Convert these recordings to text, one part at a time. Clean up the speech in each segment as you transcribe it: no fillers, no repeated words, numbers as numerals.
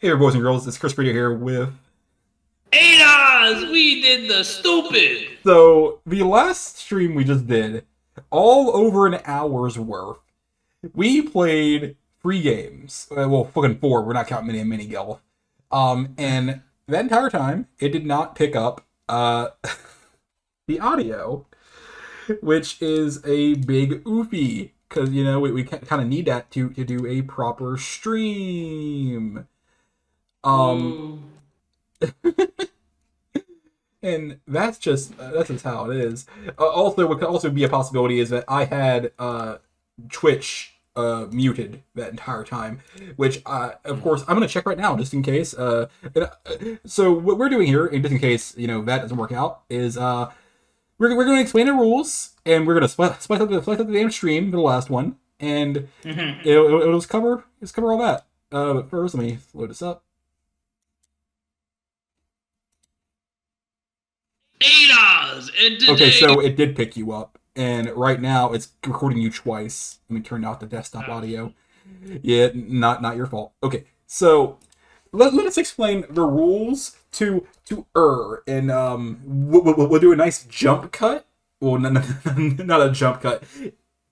Hey there, boys and girls, it's Chris Radio here with... ADOS! We did the stupid! So, the last stream we just did, all over an hour's worth, we played 3 games. Well, fucking 4, we're not counting mini and mini gill. And that entire time, it did not pick up, the audio, which is a big oofy. Because, we kind of need that to do a proper stream. Um, Woo. And that's just how it is. Also, what could also be a possibility is that I had Twitch muted that entire time, which of course I'm gonna check right now just in case. So what we're doing here, just in case that doesn't work out, is we're gonna explain the rules and we're gonna spice up the damn stream for the last one, and it'll just cover all that. But first, let me load this up. ADOS! And today... Okay, so it did pick you up, and right now it's recording you twice. Let me turn out the desktop audio. Yeah, not your fault. Okay, so let us explain the rules to and we'll do a nice jump cut. Well, not a jump cut.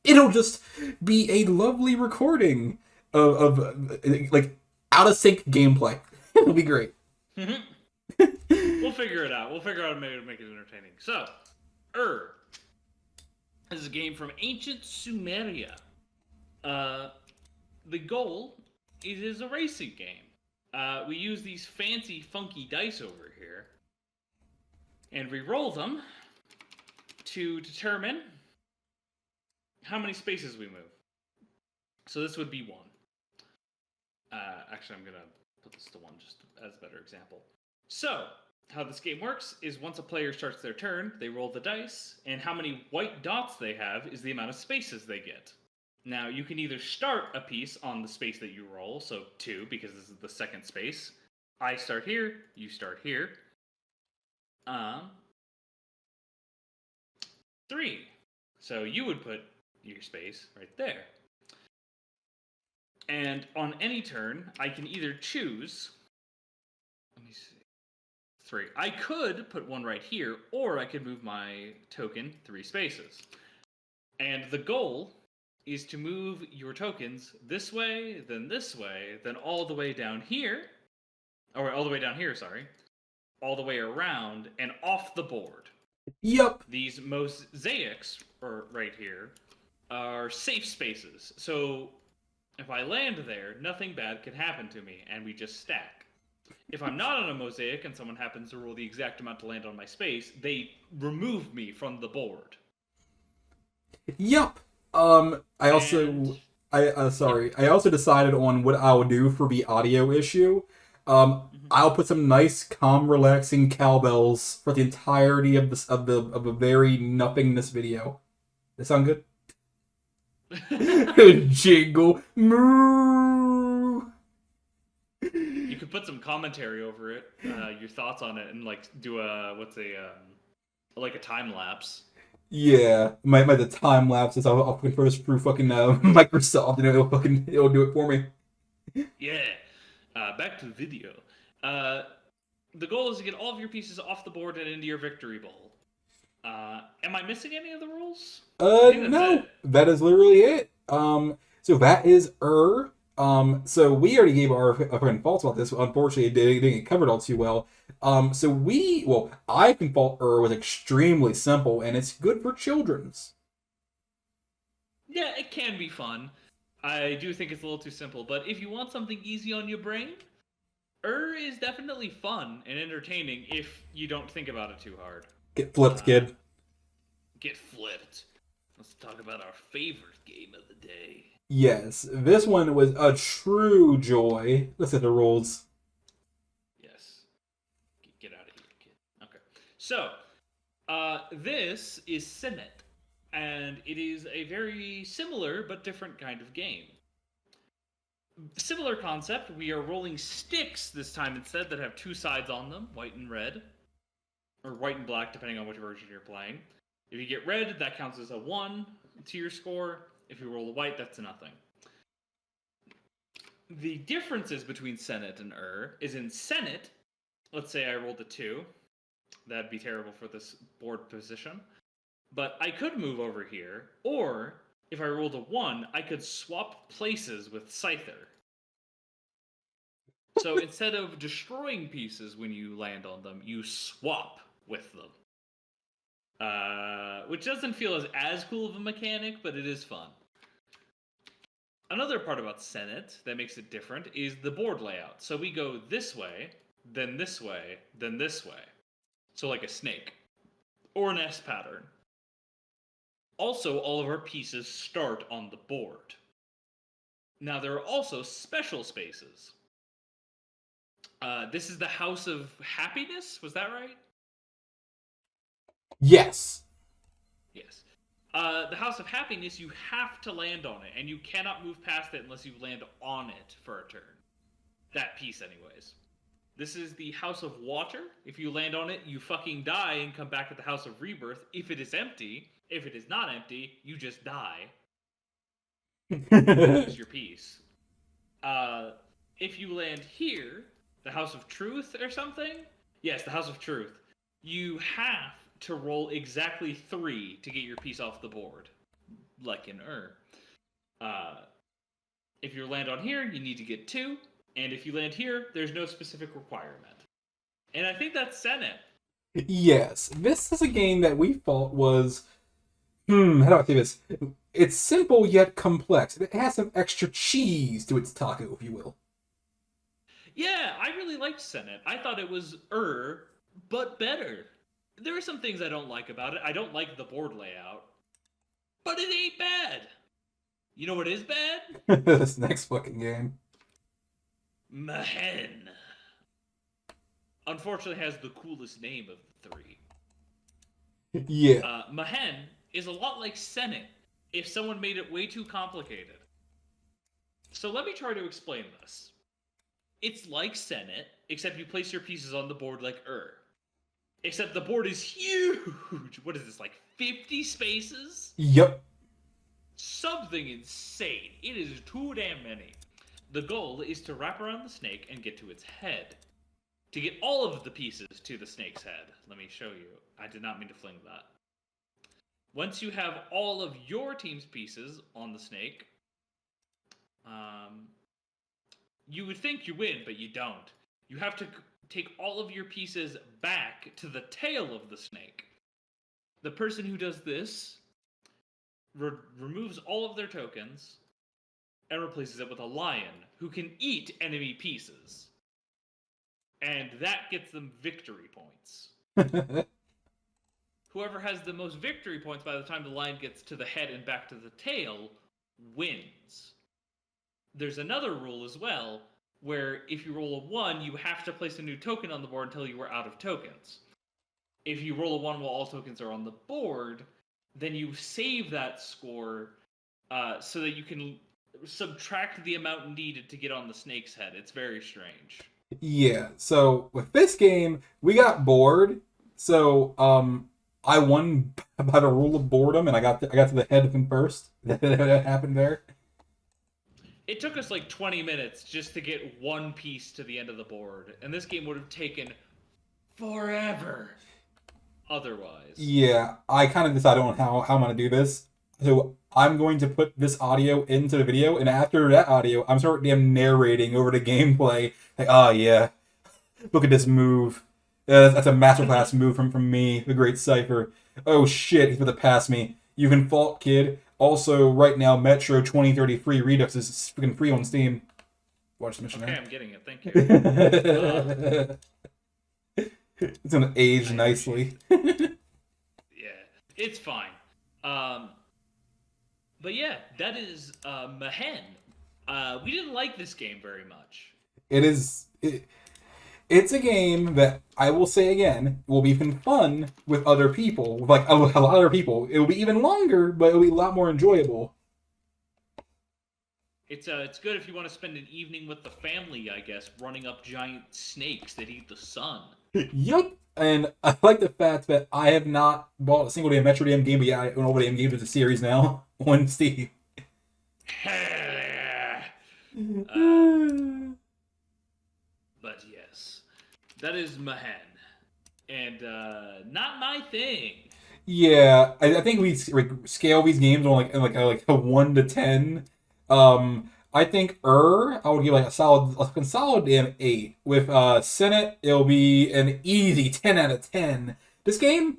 It'll just be a lovely recording of like out of sync gameplay. It'll be great. We'll figure it out. We'll figure out how to make it entertaining. So, This is a game from ancient Sumeria. The goal is a racing game. We use these fancy, funky dice over here, and we roll them to determine how many spaces we move. So this would be 1. Actually, I'm going to put this to 1 just as a better example. So, how this game works is once a player starts their turn, they roll the dice, and how many white dots they have is the amount of spaces they get. Now, you can either start a piece on the space that you roll, so 2, because this is the second space. I start here, you start here. 3. So you would put your space right there. And on any turn, I can either choose... Let me see. 3. I could put 1 right here, or I could move my token 3 spaces. And the goal is to move your tokens this way, then all the way down here, or all the way down here, sorry, all the way around and off the board. Yep. These mosaics, or right here, are safe spaces. So if I land there, nothing bad can happen to me, and we just stack. If I'm not on a mosaic and someone happens to roll the exact amount to land on my space, they remove me from the board. Yep. I also decided on what I would do for the audio issue. I'll put some nice, calm, relaxing cowbells for the entirety of a very nothingness video. That sound good? Jingle moo. You could put some commentary over it, your thoughts on it, and do a time lapse. Yeah, the time lapses. I'll convert this through fucking Microsoft, and it'll do it for me. Yeah. Back to the video. The goal is to get all of your pieces off the board and into your victory bowl. Am I missing any of the rules? No, that is literally it. So that is so we already gave our fucking faults about this. Unfortunately, it didn't get covered all too well. I can fault was extremely simple, and it's good for children's. Yeah, it can be fun. I do think it's a little too simple, but if you want something easy on your brain, is definitely fun and entertaining if you don't think about it too hard. Get flipped, kid. Get flipped. Let's talk about our favorite game of the day. Yes, this one was a true joy. Let's hit the rules. Yes. Get out of here, kid. Okay. So, this is Senet, and it is a very similar but different kind of game. Similar concept, we are rolling sticks this time instead that have 2 sides on them, white and red. Or white and black, depending on which version you're playing. If you get red, that counts as a 1 to your score. If you roll a white, that's a nothing. The differences between Senet and is in Senet, let's say I rolled a 2. That'd be terrible for this board position. But I could move over here, or if I rolled a 1, I could swap places with Scyther. So instead of destroying pieces when you land on them, you swap with them. Which doesn't feel as cool of a mechanic, but it is fun. Another part about Senet that makes it different is the board layout. So we go this way, then this way, then this way. So like a snake. Or an S pattern. Also, all of our pieces start on the board. Now, there are also special spaces. This is the House of Happiness, was that right? Yes. Yes. The House of Happiness, you have to land on it, and you cannot move past it unless you land on it for a turn. That piece, anyways. This is the House of Water. If you land on it, you fucking die and come back to the House of Rebirth. If it is empty, if it is not empty, you just die. Lose your piece. If you land here, the House of Truth or something? Yes, the House of Truth. You have to roll exactly 3 to get your piece off the board. Like in if you land on here, you need to get 2. And if you land here, there's no specific requirement. And I think that's Senet. Yes. This is a game that we thought was... how do I say this? It's simple yet complex. It has some extra cheese to its taco, if you will. Yeah, I really liked Senet. I thought it was but better. There are some things I don't like about it. I don't like the board layout. But it ain't bad. You know what is bad? This next fucking game. Mehen. Unfortunately has the coolest name of the 3. Yeah. Mehen is a lot like Senet if someone made it way too complicated. So let me try to explain this. It's like Senet, except you place your pieces on the board like Except the board is huge. What is this, like 50 spaces? Yep. Something insane. It is too damn many. The goal is to wrap around the snake and get to its head. To get all of the pieces to the snake's head. Let me show you. I did not mean to fling that. Once you have all of your team's pieces on the snake, you would think you win, but you don't. You have to take all of your pieces back to the tail of the snake. The person who does this removes all of their tokens and replaces it with a lion who can eat enemy pieces. And that gets them victory points. Whoever has the most victory points by the time the lion gets to the head and back to the tail wins. There's another rule as well, where if you roll a 1, you have to place a new token on the board until you are out of tokens. If you roll a 1 while all tokens are on the board, then you save that score so that you can subtract the amount needed to get on the snake's head. It's very strange. Yeah, so with this game, we got bored. So I won by the rule of boredom, and I got to the head of him first. That happened there. It took us like 20 minutes just to get one piece to the end of the board, and this game would have taken forever otherwise. Yeah, I kind of decided on how I'm going to do this. So I'm going to put this audio into the video, and after that audio, I'm sort of damn narrating over the gameplay. Like, oh yeah, look at this move. That's a masterclass move from me, the great Cypher. Oh shit, he's about to pass me. You can fault, kid. Also, right now, Metro 2033 Redux is freaking free on Steam. Watch the mission. Okay, I'm getting it. Thank you. It's gonna age nicely. Yeah, it's fine. But yeah, that is Mehen. We didn't like this game very much. It's a game that I will say again will be even fun with other people, with like a lot of other people. It will be even longer, but it will be a lot more enjoyable. It's good if you want to spend an evening with the family, I guess, running up giant snakes that eat the sun. Yup, and I like the fact that I have not bought a single damn Metro damn game, but yeah, I own all the damn games of the series now on Steam. Hell yeah! But yes, that is Mehen, and not my thing. Yeah, I think we scale these games on like a 1 to 10. I think I would give like a solid damn 8. With Senet, it'll be an easy 10 out of 10. This game,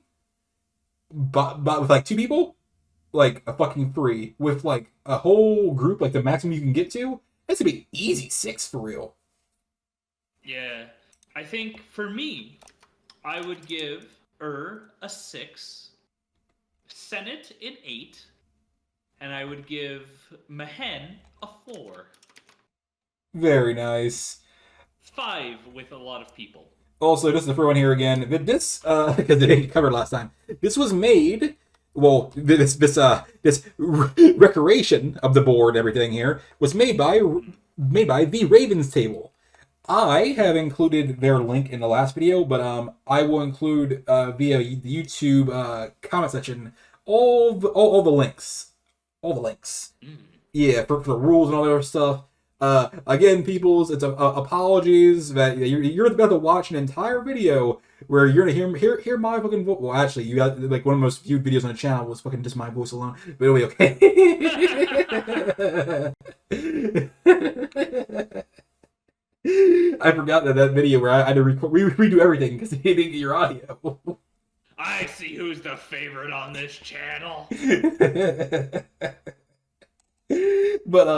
but with like two people, like a fucking 3. With like a whole group, like the maximum you can get to, that's gonna be easy 6 for real. Yeah, I think for me, I would give a 6, Senate an 8, and I would give Mehen a 4. Very nice. 5 with a lot of people. Also, just to throw in here again, this because it didn't get covered last time. This was made. Well, this recreation of the board, and everything here was made by the Ravens Table. I have included their link in the last video, but I will include via the YouTube comment section all the links, all the links. Mm. Yeah, for the rules and all that other stuff. Again, peoples, it's apologies that you're about to watch an entire video where you're gonna hear my fucking voice. Well, actually, you got like one of the most viewed videos on the channel was fucking just my voice alone, but it'll be okay. I forgot that video where I had to redo everything because he didn't get your audio. I see who's the favorite on this channel. But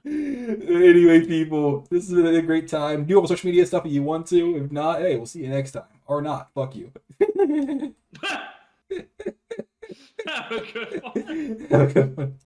anyway, people, this has been a great time. Do you have social media stuff if you want to? If not, hey, we'll see you next time. Or not. Fuck you. Have a good one. Have a good one.